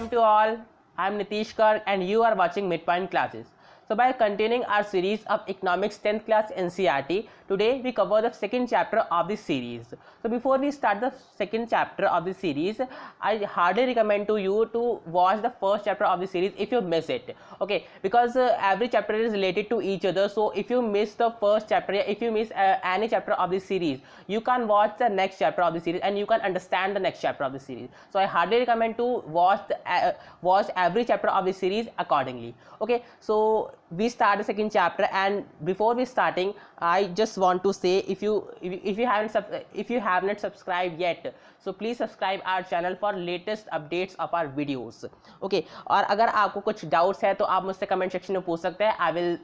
Welcome to all. I am Nitish Garg and you are watching Midpoint Classes. So by continuing our series of Economics 10th class NCERT, today we cover the second chapter of this series. So before we start the second chapter of this series, I hardly recommend to you to watch the first chapter of the series if you miss it. Okay, because every chapter is related to each other. So if you miss the first chapter, if you miss any chapter of this series, you can watch the next chapter of the series and you can understand the next chapter of the series. So I hardly recommend to watch every chapter of the series accordingly. Okay, so we start the second chapter, and before we starting, I just want to say, if you have not subscribed yet, so please subscribe our channel for latest updates of our videos. Okay, और अगर आपको कुछ doubts है तो आप मुझसे comment section में पूछ सकते हैं.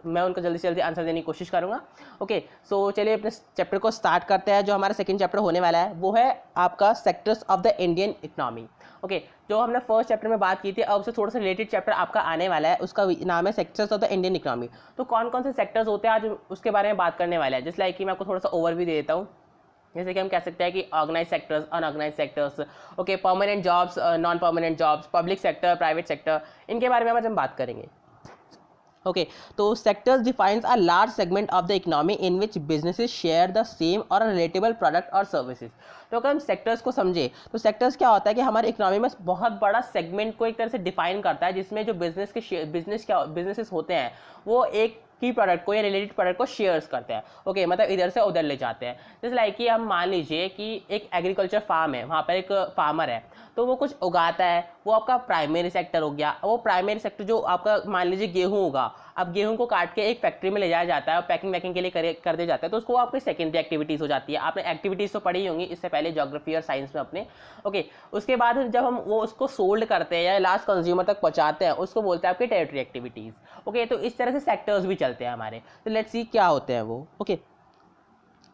मैं उनको जल्दी से जल्दी आंसर देने की कोशिश करूंगा. ओके, सो चलिए अपने चैप्टर को स्टार्ट करते हैं. जो हमारा सेकंड चैप्टर होने वाला है वो है आपका sectors of the Indian economy. Okay, जो हमने फर्स्ट चैप्टर में बात की थी, अब से थोड़ा सा रिलेटेड चैप्टर आपका आने वाला है, उसका नाम है sectors of the Indian economy. तो कौन कौन से सेक्टर्स होते हैं आज उसके बारे में बात करने वाले हैं. जस्ट लाइक कि मैं आपको थोड़ा सा ओवरव्यू दे देता हूँ. जैसे कि हम कह सकते हैं कि organise sectors, unorganise sectors, okay, permanent jobs, non permanent jobs, public sector, private sector, इनके बारे में आज हम बात करेंगे. Okay, so sectors defines a large segment of the economy in which businesses share the same or a relatable product or services. तो अगर हम सेक्टर्स को समझे तो सेक्टर्स क्या होता है कि हमारे इकोनॉमी में बहुत बड़ा सेगमेंट को एक तरह से डिफाइन करता है, जिसमें जो बिजनेसेस होते हैं वो एक की प्रोडक्ट को या रिलेटेड प्रोडक्ट को शेयर्स करते हैं. ओके, मतलब इधर से उधर ले जाते हैं. जैसे लाइक कि हम मान लीजिए कि एक एग्रीकल्चर फार्म है, वहाँ पर एक फार्मर है, तो वो कुछ उगाता है, वो आपका प्राइमरी सेक्टर हो गया. वो प्राइमरी सेक्टर जो आपका मान लीजिए गेहूँ होगा, अब गेहूं को काट के एक फैक्ट्री में ले जाया जाता है और पैकिंग के लिए कर दिया जाता है, तो उसको आपकी सेकेंडरी एक्टिविटीज़ हो जाती है. आपने एक्टिविटीज़ तो पढ़ी होंगी इससे पहले ज्योग्राफी और साइंस में अपने. ओके, उसके बाद जब हम वो उसको सोल्ड करते हैं या लास्ट कंज्यूमर तक पहुंचाते हैं, उसको बोलते हैं आपकी टेरिटरी एक्टिविटीज़. ओके, तो इस तरह से सेक्टर्स भी चलते हैं हमारे. तो लेट्स सी क्या होते हैं वो. ओके,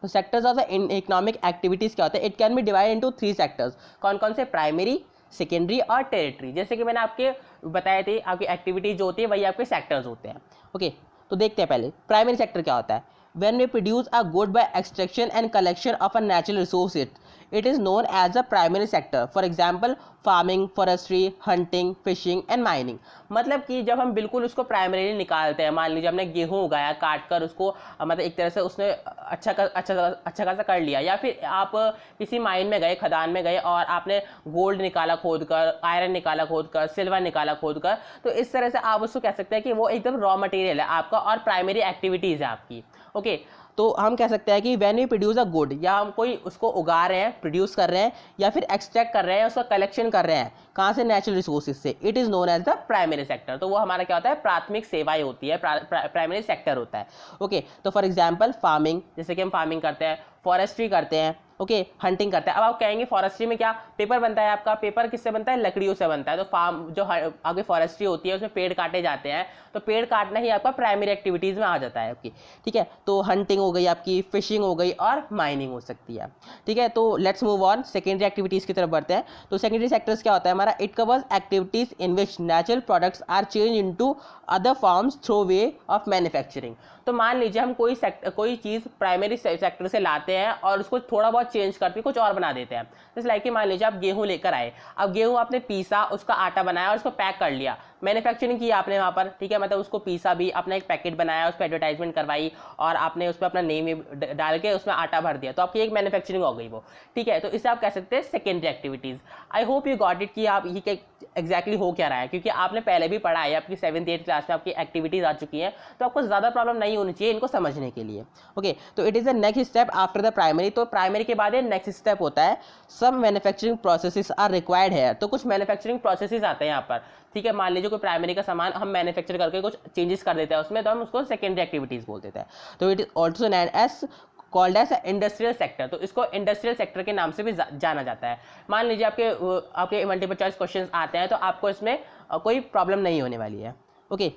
तो sectors of the economic activities क्या होते हैं. It can be divide into 3 sectors. कौन कौन से? प्राइमरी, सेकेंडरी और टेरिटरी. जैसे कि मैंने आपके बताए थे, आपकी एक्टिविटीज जो होती है वही आपके सेक्टर्स होते हैं. ओके, तो देखते हैं पहले प्राइमरी सेक्टर क्या होता है. When we produce a good by extraction and collection of a natural resource, it is known as a primary sector. For example farming, forestry, hunting, fishing and mining. मतलब कि जब हम बिल्कुल उसको प्राइमरी निकालते हैं, मान लीजिए हमने गेहूँ उगाया, काट कर उसको मतलब एक तरह से उसने अच्छा खासा कर लिया, या फिर आप किसी माइन में गए, खदान में गए और आपने गोल्ड निकाला खोद कर, आयरन निकाला खोद कर, सिल्वर निकाला खोद कर, तो इस तरह से आप उसको कह सकते हैं कि वो एकदम रॉ मटेरियल है आपका और प्राइमरी एक्टिविटीज़ है आपकी. ओके, तो हम कह सकते हैं कि when we produce a good, या हम कोई उसको उगा रहे हैं, प्रोड्यूस कर रहे हैं, या फिर एक्सट्रैक्ट कर रहे हैं, उसका कलेक्शन कर रहे हैं, कहाँ से? नेचुरल रिसोर्सेज से. It is known as the primary sector. तो वो हमारा क्या होता है? प्राथमिक सेवाएं होती है, प्राइमरी सेक्टर होता है. ओके, तो फॉर एग्जाम्पल फार्मिंग, जैसे कि हम फार्मिंग करते हैं, फॉरेस्ट्री करते हैं, ओके, हंटिंग करते हैं. अब आप कहेंगे फॉरेस्ट्री में क्या? पेपर बनता है आपका. पेपर किससे बनता है? लकड़ियों से बनता है. तो फार्म जो आगे फॉरेस्ट्री होती है उसमें पेड़ काटे जाते हैं, तो पेड़ काटना ही आपका प्राइमरी एक्टिविटीज़ में आ जाता है आपकी. ठीक है, तो हंटिंग हो गई आपकी, फिशिंग हो गई और माइनिंग हो सकती है. ठीक है, तो let's move on, secondary activities की तरफ बढ़ते हैं. तो सेकेंडरी सेक्टर्स क्या होता है हमारा? It covers activities in which natural products are change into other forms through way of manufacturing. तो मान लीजिए हम कोई चीज़ प्राइमरी सेक्टर से लाते हैं और उसको थोड़ा बहुत चेंज करके कुछ और बना देते हैं. जैसे लाइक कि मान लीजिए आप गेहूं लेकर आए, अब गेहूं आपने पीसा, उसका आटा बनाया और उसको पैक कर लिया, मैन्युफैक्चरिंग की आपने वहाँ पर. ठीक है, मतलब उसको पीसा भी, अपना एक पैकेट बनाया, उस पर एडवर्टाइजमेंट करवाई और आपने उस पर अपना नेम डाल के उसमें आटा भर दिया, तो आपकी एक मैन्युफैक्चरिंग हो गई वो. ठीक है, तो इसे आप कह सकते हैं secondary activities. I hope you got it कि आप ये एग्जैक्टली हो क्या रहा है, क्योंकि आपने पहले भी पढ़ा है, आपकी 7th 8th क्लास में आपकी एक्टिविटीज़ आ चुकी हैं, तो आपको ज़्यादा प्रॉब्लम नहीं होनी चाहिए इनको समझने के लिए. ओके, तो it is the next step after the primary. तो प्राइमरी के बाद नेक्स्ट स्टेप होता है सम मैन्युफैक्चरिंग प्रोसेसेस आर रिक्वायर्ड है. तो कुछ मैन्युफैक्चरिंग प्रोसेसेस आते हैं यहाँ पर. ठीक है, मान लीजिए कोई प्राइमरी का सामान हम मैन्युफैक्चर करके कुछ चेंजेस कर देते हैं उसमें, तो हम उसको सेकेंडरी एक्टिविटीज़ बोल देते हैं. तो it is also known as called as industrial sector. तो इसको इंडस्ट्रियल सेक्टर के नाम से भी जाना जाता है. मान लीजिए आपके मल्टीपल चॉइस क्वेश्चंस आते हैं, तो आपको इसमें कोई प्रॉब्लम नहीं होने वाली है. ओके,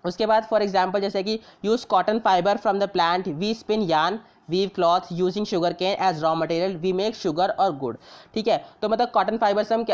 उसके बाद फॉर एग्जांपल जैसे कि use cotton fibre from the plant, we spin yarn, weave cloth using sugar cane as raw material, we make sugar और गुड़. ठीक है, तो मतलब कॉटन फाइबर से हम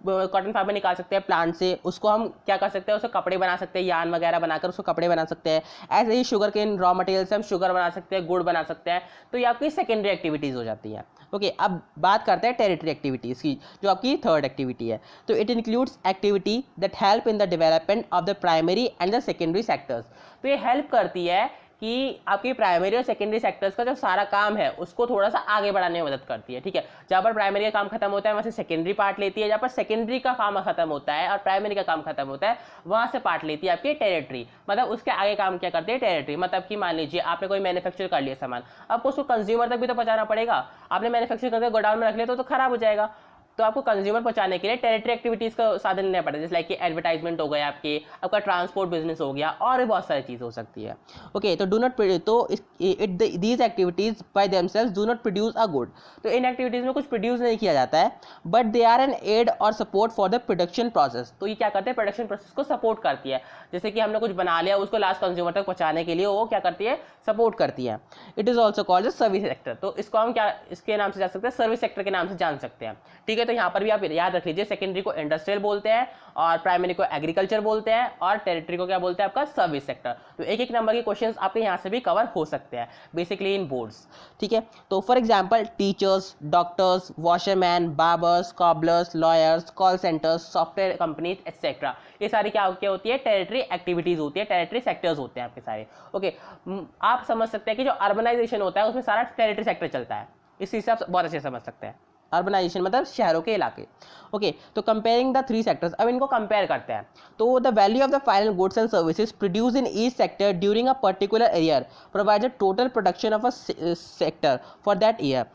कॉटन फाइबर निकाल सकते हैं प्लांट से, उसको हम क्या कर सकते हैं, उसको कपड़े बना सकते हैं, यान वगैरह बनाकर उसको कपड़े बना सकते हैं। ऐसे ही शुगर केन रॉ मटेरियल से हम शुगर बना सकते हैं, गुड़ बना सकते हैं। तो ये आपकी सेकेंडरी एक्टिविटीज़ हो जाती हैं। ओके, अब बात करते हैं टेरिटरी एक्टिविटीज़ की, जो आपकी थर्ड एक्टिविटी है। तो it includes activity that help in the development of the primary and the secondary sectors. तो ये हेल्प करती है कि आपकी प्राइमरी और सेकेंडरी सेक्टर्स का जो सारा काम है उसको थोड़ा सा आगे बढ़ाने में मदद करती है। ठीक है, जहाँ पर प्राइमरी का काम खत्म होता है वहाँ से सेकेंडरी पार्ट लेती है, जहाँ पर सेकेंडरी का काम खत्म होता है और प्राइमरी का काम खत्म होता है वहाँ से पार्ट लेती है आपकी टेरिटरी। मतलब उसके आगे काम क्या करती है टेरिटरी। मतलब कि मान लीजिए आपने कोई मैन्युफैक्चर कर लिया सामान, आपको उसको कंज्यूमर तक भी तो पहुँचाना पड़ेगा। आपने मैन्युफैक्चर करके गोडाउन में रख लिया तो खराब हो जाएगा। तो आपको कंज्यूमर पहुंचाने के लिए टेरिटरी एक्टिविटीज़ का साधन लेना पड़ता है, जैसे लाइक कि एडवर्टाइजमेंट हो गया, आपका ट्रांसपोर्ट बिजनेस हो गया, और भी बहुत सारी चीज़ हो सकती है। ओके, तो डू नॉट तो these activities by themselves do not produce a good. तो इन एक्टिविटीज़ में कुछ प्रोड्यूस नहीं किया जाता है, but they are an aid और support for the production process. तो ये क्या करते हैं, प्रोडक्शन प्रोसेस को सपोर्ट करती है। जैसे कि हमने कुछ बना लिया, उसको लास्ट कंज्यूमर तक पहुंचाने के लिए वो क्या करती है, सपोर्ट करती है। It is also called service sector. तो इसको हम क्या इसके नाम से जान सकते हैं, सर्विस सेक्टर के नाम से जान सकते हैं। ठीक है, तो यहाँ पर भी आप याद रख लीजिए, सेकेंडरी को इंडस्ट्रियल बोलते हैं और प्राइमरी को एग्रीकल्चर बोलते हैं और टेरिटरी को क्या बोलते हैं, आपका सर्विस सेक्टर। तो एक एक नंबर के क्वेश्चंस आपके यहाँ से भी कवर हो सकते हैं बेसिकली इन बोर्ड्स। ठीक है, तो for example teachers, doctors, washerman, barbers, cobblers, lawyers, call centres, software companies etcetera, ये सारी क्या होती है, टेरिटरी एक्टिविटीज होती है, टेरिटरी सेक्टर्स होते हैं आपके सारे। ओके, आप समझ सकते हैं कि जो अर्बनाइजेशन होता है उसमें सारा टेरिटरी सेक्टर चलता है। इस हिसाब से बहुत अच्छे समझ सकते हैं। अर्बनाइजेशन मतलब शहरों के इलाके। ओके, तो कंपेयरिंग द थ्री सेक्टर्स, अब इनको कंपेयर करते हैं। तो the value of the final goods and services produce in each sector during a particular year provide the total production of a sector for that year.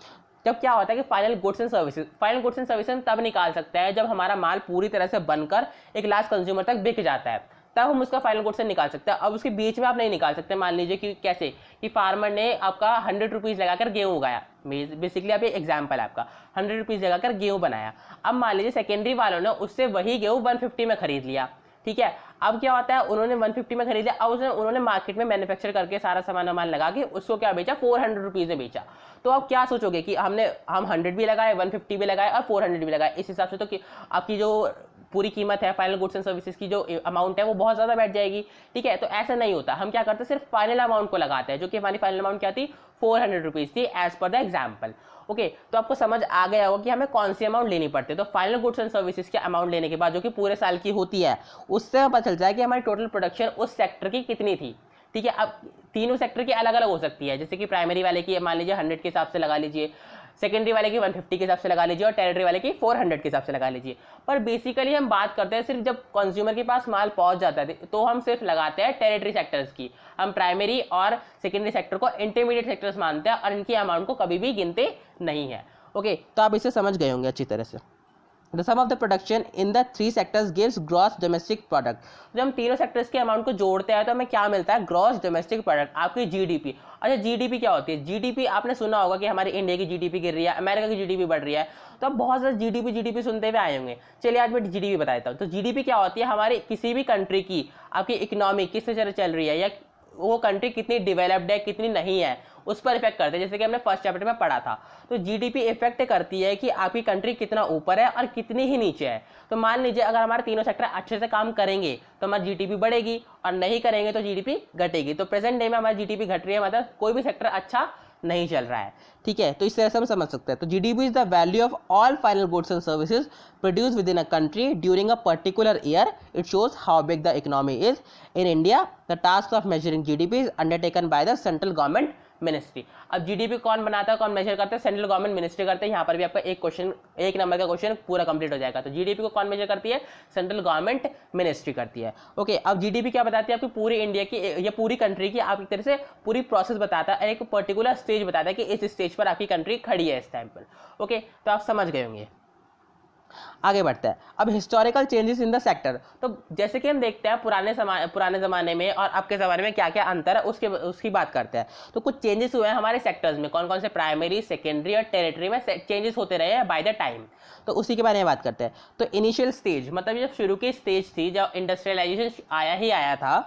जब क्या होता है कि फाइनल गुड्स एंड सर्विसेज तब निकाल सकता है जब हमारा माल पूरी तरह से बनकर एक लास्ट कंज्यूमर तक बिक जाता है, तब हम उसका फाइनल गुड्स से निकाल सकते हैं। अब उसके बीच में आप नहीं निकाल सकते। मान लीजिए कि कैसे कि फार्मर ने आपका 100 रुपीज़ लगाकर गेहूँ उगाया, बेसिकली आप एग्जाम्पल है आपका, 100 रुपीज़ लगाकर गेहूँ बनाया। अब मान लीजिए सेकेंडरी वालों ने उससे वही गेहूँ 150 में खरीद लिया। ठीक है, अब क्या होता है, उन्होंने 150 में खरीद लिया, अब उन्होंने मार्केट में मैन्युफैक्चर करके सारा सामान लगा के उसको क्या बेचा, 400 रुपीज़ में बेचा। तो आप क्या सोचोगे कि हम 100 भी लगाए, 150 भी लगाए और 400 भी लगाए, इस हिसाब से तो कि आपकी जो पूरी कीमत है फाइनल गुड्स एंड सर्विसेज की जो अमाउंट है वो बहुत ज़्यादा बैठ जाएगी। ठीक है, तो ऐसा नहीं होता। हम क्या करते हैं, सिर्फ फाइनल अमाउंट को लगाते हैं, जो कि हमारी फाइनल अमाउंट क्या थी, 400 रुपीज़ थी as per the example. Okay, तो आपको समझ आ गया होगा कि हमें कौन सी अमाउंट लेनी पड़ती है। तो फाइनल गुड्स एंड सर्विसेज की अमाउंट लेने के बाद जो कि पूरे साल की होती है, उससे हमें पता चल जाए कि हमारी टोटल प्रोडक्शन उस सेक्टर की कितनी थी। ठीक है, अब तीनों सेक्टर की अलग अलग हो सकती है, जैसे कि प्राइमरी वाले की मान लीजिए 100 के हिसाब से लगा लीजिए, सेकेंडरी वाले की 150 के हिसाब से लगा लीजिए और टेरिटरी वाले की 400 के हिसाब से लगा लीजिए। पर बेसिकली हम बात करते हैं सिर्फ जब कंज्यूमर के पास माल पहुंच जाता है तो हम सिर्फ लगाते हैं टेरिटरी सेक्टर्स की। हम प्राइमरी और सेकेंडरी सेक्टर को इंटरमीडिएट सेक्टर्स मानते हैं और इनकी अमाउंट को कभी भी गिनते नहीं है। ओके, तो आप इसे समझ गए होंगे अच्छी तरह से। The sum of the production in the three sectors gives gross domestic product। जब हम तीनों सेक्टर्स के अमाउंट को जोड़ते हैं तो हमें क्या मिलता है, ग्रॉस डोमेस्टिक प्रोडक्ट, आपकी जीडीपी। अच्छा, जीडीपी क्या होती है, जीडीपी आपने सुना होगा कि हमारी इंडिया की जीडीपी गिर रही है, अमेरिका की जीडीपी बढ़ रही है, तो अब बहुत ज़्यादा जीडीपी सुनते हुए आए होंगे। चलिए आज मैं जीडीपी बताता हूँ। तो जीडीपी क्या होती है, हमारी किसी भी कंट्री की आपकी इकोनॉमी किस तरह चल रही है या वो कंट्री कितनी डेवलप्ड है कितनी नहीं है, उस पर इफेक्ट करते हैं, जैसे कि हमने फर्स्ट चैप्टर में पढ़ा था। तो जीडीपी इफेक्ट करती है कि आपकी कंट्री कितना ऊपर है और कितनी ही नीचे है। तो मान लीजिए अगर हमारे तीनों सेक्टर अच्छे से काम करेंगे तो हमारी जीडीपी बढ़ेगी और नहीं करेंगे तो जीडीपी घटेगी। तो प्रेजेंट डे में हमारी जीडीपी घट रही है, मतलब कोई भी सेक्टर अच्छा नहीं चल रहा है। ठीक है, तो इस तरह से हम समझ सकते हैं। तो GDP is the value of all final goods and services produce with in a country during a particular year. It shows how big the economy is in India. The task of measuring GDP is undertaken by the central government ministry. अब GDP कौन बनाता है, कौन major करता है, central government ministry करते हैं। यहाँ पर भी आपका एक नंबर का क्वेश्चन पूरा कंप्लीट हो जाएगा। तो जीडीपी को कौन मेजर करती है, सेंट्रल गवर्नमेंट मिनिस्ट्री करती है। ओके, अब जीडीपी क्या बताती है, आपकी पूरी इंडिया की या पूरी कंट्री की आप एक तरह से पूरी प्रोसेस बताता है, एक पर्टिकुलर स्टेज बताता है कि इस स्टेज पर आपकी कंट्री खड़ी है इस टाइम पर। ओके, तो आप समझ गए होंगे। आगे बढ़ता है। अब historical changes in the sector. तो जैसे कि हम देखते हैं पुराने ज़माने में और अब के ज़माने में क्या क्या अंतर है उसकी बात करते हैं। तो कुछ चेंजेस हुए हैं हमारे सेक्टर्स में, कौन कौन से, प्राइमरी, सेकेंडरी और टेरिटरी में चेंजेस होते रहे हैं बाय द टाइम। तो उसी के बारे में बात करते हैं। तो इनिशियल स्टेज मतलब जब शुरू की स्टेज थी, जब इंडस्ट्रियलाइजेशन आया था,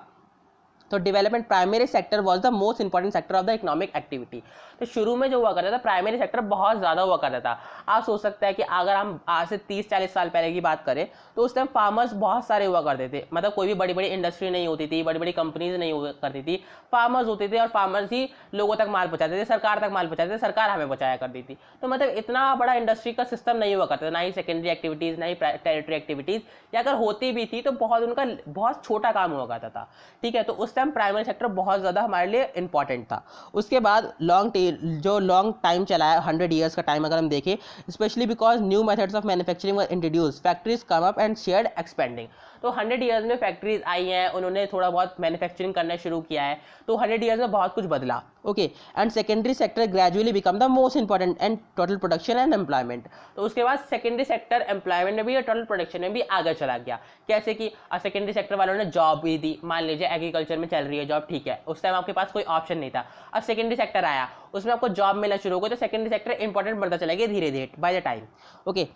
तो development primary sector was the most important sector of the economic activity. तो शुरू में जो हुआ करता था प्राइमरी सेक्टर बहुत ज़्यादा हुआ करता था। आप सोच सकते हैं कि अगर हम आज से 30-40 साल पहले की बात करें तो उस टाइम फार्मर्स बहुत सारे हुआ करते थे, मतलब कोई भी बड़ी बड़ी इंडस्ट्री नहीं होती थी, बड़ी बड़ी कंपनीज नहीं हुआ करती थी, फार्मर्स होते थे और फार्मर्स ही लोगों तक माल पहुँचाते थे, सरकार तक माल पहुँचाते थे, सरकार हमें पहुँचाया करती थी। तो मतलब इतना बड़ा इंडस्ट्री का सिस्टम नहीं हुआ करता था, ना ही सेकेंडरी एक्टिविटीज़, ना ही टेरिटरी एक्टिविटीज़, या अगर होती भी थी तो बहुत उनका बहुत छोटा काम हुआ करता था। ठीक है, तो उस टाइम प्राइमरी सेक्टर बहुत ज़्यादा हमारे लिए इंपॉर्टेंट था। उसके बाद लॉन्ग टाइम चला है, 100 ईयर्स का टाइम अगर हम देखें, specially because new methods of manufacturing were introduce, factories come up and shared expanding. तो 100 ईयर्स में फैक्ट्रीज आई हैं, उन्होंने थोड़ा बहुत मैन्युफैक्चरिंग करना शुरू किया है, तो 100 ईयर्स में बहुत कुछ बदला। Okay, and secondary sector gradually become the most important and total production and employment. तो उसके बाद सेकेंडरी सेक्टर एम्प्लॉयमेंट में भी और टोटल प्रोडक्शन में भी आगे चला गया। कैसे कि सेकेंडरी सेक्टर वालों ने जॉब भी दी, मान लीजिए एग्रीकल्चर में चल रही है जॉब, ठीक है, उस टाइम आपके पास कोई ऑप्शन नहीं था, अब सेकेंडरी सेक्टर आया, उसमें आपको जॉब मिलना शुरू हो गया, तो सेकेंडरी सेक्टर इंपॉर्टेंट बढ़ता चला गया धीरे धीरे बाय द टाइम। ओके,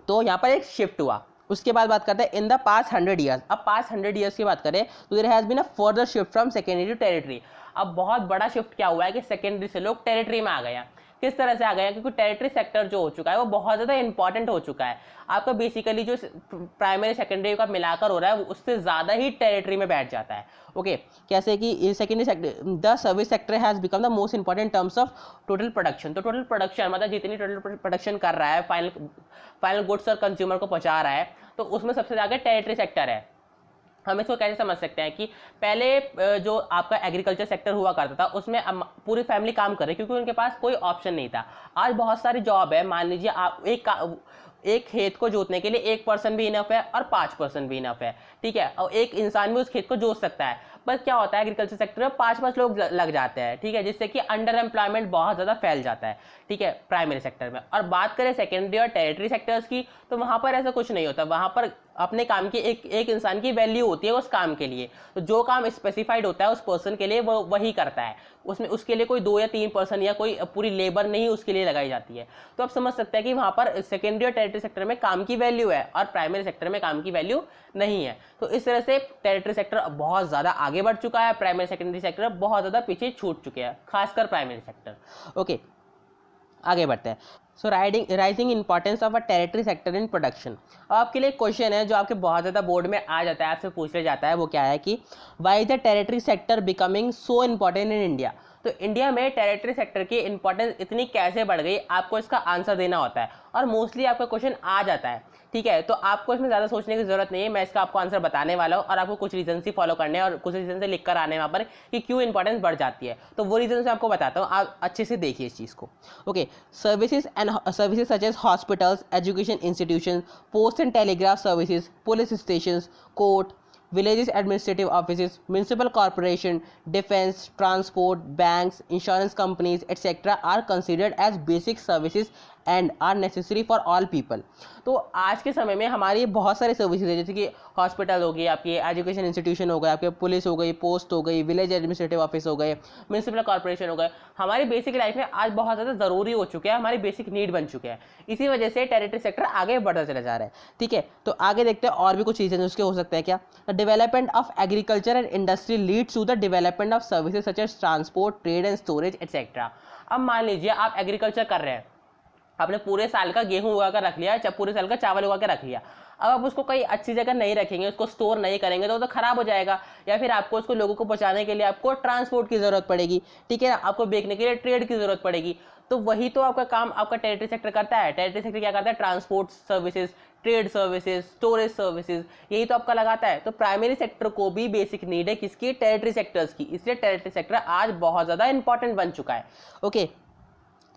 तो यहाँ पर एक शिफ्ट हुआ। उसके बाद बात करते हैं इन द पास्ट 100 ईयर्स। अब पास्ट 100 ईयर्स की बात करें तो there has been a further shift from secondary to territory. अब बहुत बड़ा शिफ्ट क्या हुआ है कि सेकेंडरी से लोग टेरिटरी में आ गए हैं। किस तरह से आ गए हैं, क्योंकि टेरिटरी सेक्टर जो हो चुका है वो बहुत ज़्यादा इंपॉर्टेंट हो चुका है। आपका बेसिकली जो प्राइमरी सेकेंडरी का मिलाकर हो रहा है उससे ज़्यादा ही टेरिटरी में बैठ जाता है। ओके, कैसे कि secondary sector the service sector has become the most important terms of total production. तो टोटल प्रोडक्शन मतलब जितनी टोटल प्रोडक्शन कर रहा है, फाइनल गुड्स और कंज्यूमर को पहुँचा रहा है, तो उसमें सबसे आगे टेरिटरी सेक्टर है। हम इसको कैसे समझ सकते हैं कि पहले जो आपका एग्रीकल्चर सेक्टर हुआ करता था उसमें पूरी फैमिली काम कर रही, क्योंकि उनके पास कोई ऑप्शन नहीं था। आज बहुत सारी जॉब है, मान लीजिए आप एक खेत को जोतने के लिए 1 पर्सन भी इनफ है और 5 पर्सन भी इनफ है, ठीक है, और एक इंसान भी उस खेत को जोत सकता है। बस क्या होता है एग्रीकल्चर सेक्टर में 5-5 लोग लग जाते हैं, ठीक है, जिससे कि अंडर एम्प्लॉयमेंट बहुत ज़्यादा फैल जाता है, ठीक है, प्राइमरी सेक्टर में। और बात करें सेकेंडरी और टेरिटरी सेक्टर्स की, तो वहाँ पर ऐसा कुछ नहीं होता, वहाँ पर अपने काम की एक इंसान की वैल्यू होती है उस काम के लिए, तो जो काम स्पेसिफाइड होता है उस पर्सन के लिए वो वही करता है, उसमें उसके लिए कोई 2 या 3 पर्सन या कोई पूरी लेबर नहीं उसके लिए लगाई जाती है। तो आप समझ सकते हैं कि वहाँ पर सेकेंडरी और टेरिटरी सेक्टर में काम की वैल्यू है और प्राइमरी सेक्टर में काम की वैल्यू नहीं है। तो इस तरह से टेरिटरी सेक्टर बहुत ज़्यादा आगे बढ़ चुका है, प्राइमरी सेकेंडरी सेक्टर बहुत ज़्यादा पीछे छूट चुके हैं, खासकर प्राइमरी सेक्टर। ओके, आगे बढ़ते हैं। So rising importance of a tertiary sector in production. अब आपके लिए क्वेश्चन है जो आपके बहुत ज़्यादा बोर्ड में आ जाता है, आपसे पूछ लिया जाता है, वो क्या है कि why is the territory sector becoming so important in India. तो इंडिया में टेरिटरी सेक्टर की इंपॉर्टेंस इतनी कैसे बढ़ गई, आपको इसका आंसर देना होता है और मोस्टली आपका क्वेश्चन आ जाता है, ठीक है, तो आपको इसमें ज़्यादा सोचने की जरूरत नहीं है, मैं इसका आपको आंसर बताने वाला हूँ और आपको कुछ रीजन ही फॉलो करने हैं और कुछ रीजन से लिख कर आने वहाँ पर कि क्यों इंपॉर्टेंस बढ़ जाती है। तो वो रीजन से आपको बताता हूँ, आप अच्छे से देखिए इस चीज़ को। Okay, services such as hospitals, education institution, post and telegraph services, police station, court, villages administrative offices, municipal corporation, defense, transport, banks, insurance companies, etc. are considered as basic services and are necessary for all people। तो आज के समय में हमारी बहुत सारे services है, जैसे कि हॉस्पिटल हो गई, आपकी एजुकेशन इंस्टीट्यूशन हो गए, आपके पुलिस हो गई, पोस्ट हो गई, विलेज एडमिनिस्ट्रेटिव ऑफिस हो गए, म्यूनसिपल कॉर्पोरेशन हो गए, हमारी बेसिक लाइफ में आज बहुत ज़्यादा ज़रूरी हो चुके हैं, हमारी बेसिक नीड बन चुके हैं। इसी वजह से टेरिटरी सेक्टर आगे बढ़ता चला जा रहा है, ठीक है। तो आगे देखते हैं और भी कुछ रीजन उसके हो सकते हैं क्या। The development of agriculture and industry leads to the development of services such as transport, trade and storage etcetera. अब मान लीजिए आप एग्रीकल्चर कर रहे हैं, आपने पूरे साल का गेहूं उगा कर रख लिया, पूरे साल का चावल उगा के रख लिया, अब आप उसको कहीं अच्छी जगह नहीं रखेंगे, उसको स्टोर नहीं करेंगे तो वो तो खराब हो जाएगा, या फिर आपको उसको लोगों को पहुंचाने के लिए आपको ट्रांसपोर्ट की ज़रूरत पड़ेगी, ठीक है, आपको बेचने के लिए ट्रेड की ज़रूरत पड़ेगी। तो वही तो आपका काम आपका टेरिटरी सेक्टर करता है। टेरिटरी सेक्टर क्या करता है, transport services, trade services, storage services, यही तो आपका लगाता है। तो प्राइमरी सेक्टर को भी बेसिक नीड है किसकी, टेरिटरी सेक्टर्स की, इसलिए टेरिटरी सेक्टर आज बहुत ज़्यादा इंपॉर्टेंट बन चुका है। ओके,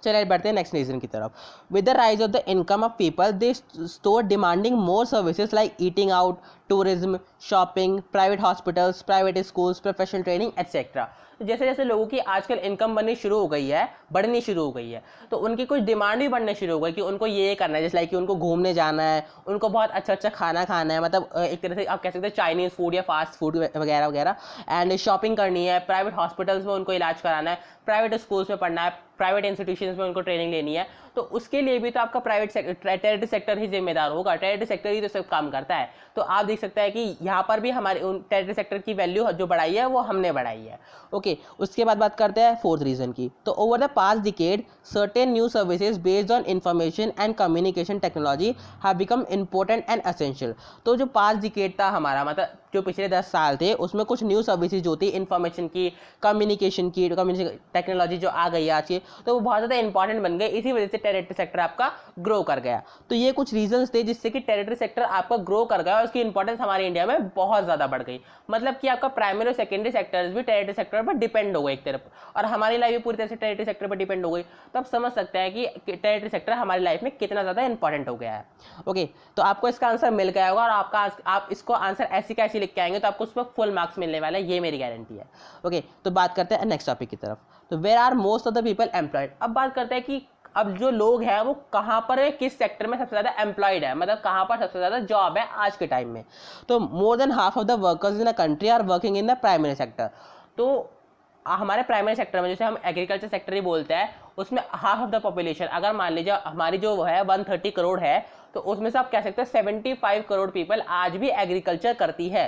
चलिए बढ़ते हैं नेक्स्ट रीजन की तरफ। With the rise of the income of people they store demanding more services like eating out, tourism, shopping, private hospitals, private schools, professional training etcetera. तो जैसे जैसे लोगों की आजकल इनकम बननी शुरू हो गई है, बढ़नी शुरू हो गई है, तो उनकी कुछ डिमांड भी बढ़ने शुरू हो गई कि उनको ये करना है, जैसे लाइक कि उनको घूमने जाना है, उनको बहुत अच्छा अच्छा खाना खाना है, मतलब एक तरह से आप कह सकते हैं चाइनीज़ फूड या फास्ट फूड वगैरह वगैरह, एंड शॉपिंग करनी है, प्राइवेट हॉस्पिटल्स में उनको इलाज कराना है, प्राइवेट स्कूल्स में पढ़ना है, प्राइवेट इंस्टीट्यूशंस में उनको ट्रेनिंग लेनी है। तो उसके लिए भी तो आपका प्राइवेट टेरिटरी सेक्टर ही जिम्मेदार होगा, टेरिटरी सेक्टर ही तो सब काम करता है। तो आप देख सकते हैं कि यहाँ पर भी हमारे टेरिटरी सेक्टर की वैल्यू जो बढ़ाई है वो हमने बढ़ाई है। ओके, उसके बाद बात करते हैं फोर्थ रीजन की। तो over the past decade certain new services based on information and communication technology have become important and essential. तो जो पास्ट डिकेड था हमारा, मतलब जो पिछले 10 साल थे, उसमें कुछ न्यू सर्विसेज जो थी इंफॉर्मेशन की, कम्युनिकेशन की, टेक्नोलॉजी जो आ गई आज की, तो वो बहुत ज़्यादा इंपॉर्टेंट बन गए। इसी वजह से टेरिटरी सेक्टर आपका ग्रो कर गया। तो ये कुछ रीजंस थे जिससे कि टेरिटरी सेक्टर आपका ग्रो कर गया और उसकी इंपॉर्टेंस हमारे इंडिया में बहुत ज़्यादा बढ़ गई। मतलब कि आपका प्राइमरी और सेकेंडरी सेक्टर्स भी टेरिटरी सेक्टर पर डिपेंड हो गए एक तरफ, और हमारी लाइफ भी पूरी तरह से टेरिटरी सेक्टर पर डिपेंड हो गई। तो आप समझ सकते हैं कि टेरिटरी सेक्टर हमारी लाइफ में कितना ज़्यादा इंपॉर्टेंट हो गया है। ओके, तो आपको इसका आंसर मिल गया होगा, और आप इसको आंसर ऐसी कैसी लिख के आएंगे तो आपको उस पर फुल मार्क्स मिलने वाला है, ये मेरी गारंटी है। ओके, तो बात करते हैं नेक्स्ट टॉपिक की तरफ। तो where are most of the people employed. अब बात करते हैं कि अब जो लोग हैं वो कहाँ पर है, किस सेक्टर में सबसे ज़्यादा एम्प्लॉयड है, मतलब कहाँ पर सबसे ज़्यादा जॉब है आज के टाइम में। तो more than half of the workers in a country are working in the primary sector. तो हमारे प्राइमरी सेक्टर में, जैसे हम एग्रीकल्चर सेक्टर ही बोलते हैं, उसमें हाफ ऑफ द पॉपुलेशन, अगर मान लीजिए हमारी जो है 130 करोड़ है, तो उसमें से आप कह सकते हैं 75 करोड़ पीपल आज भी एग्रीकल्चर करती है।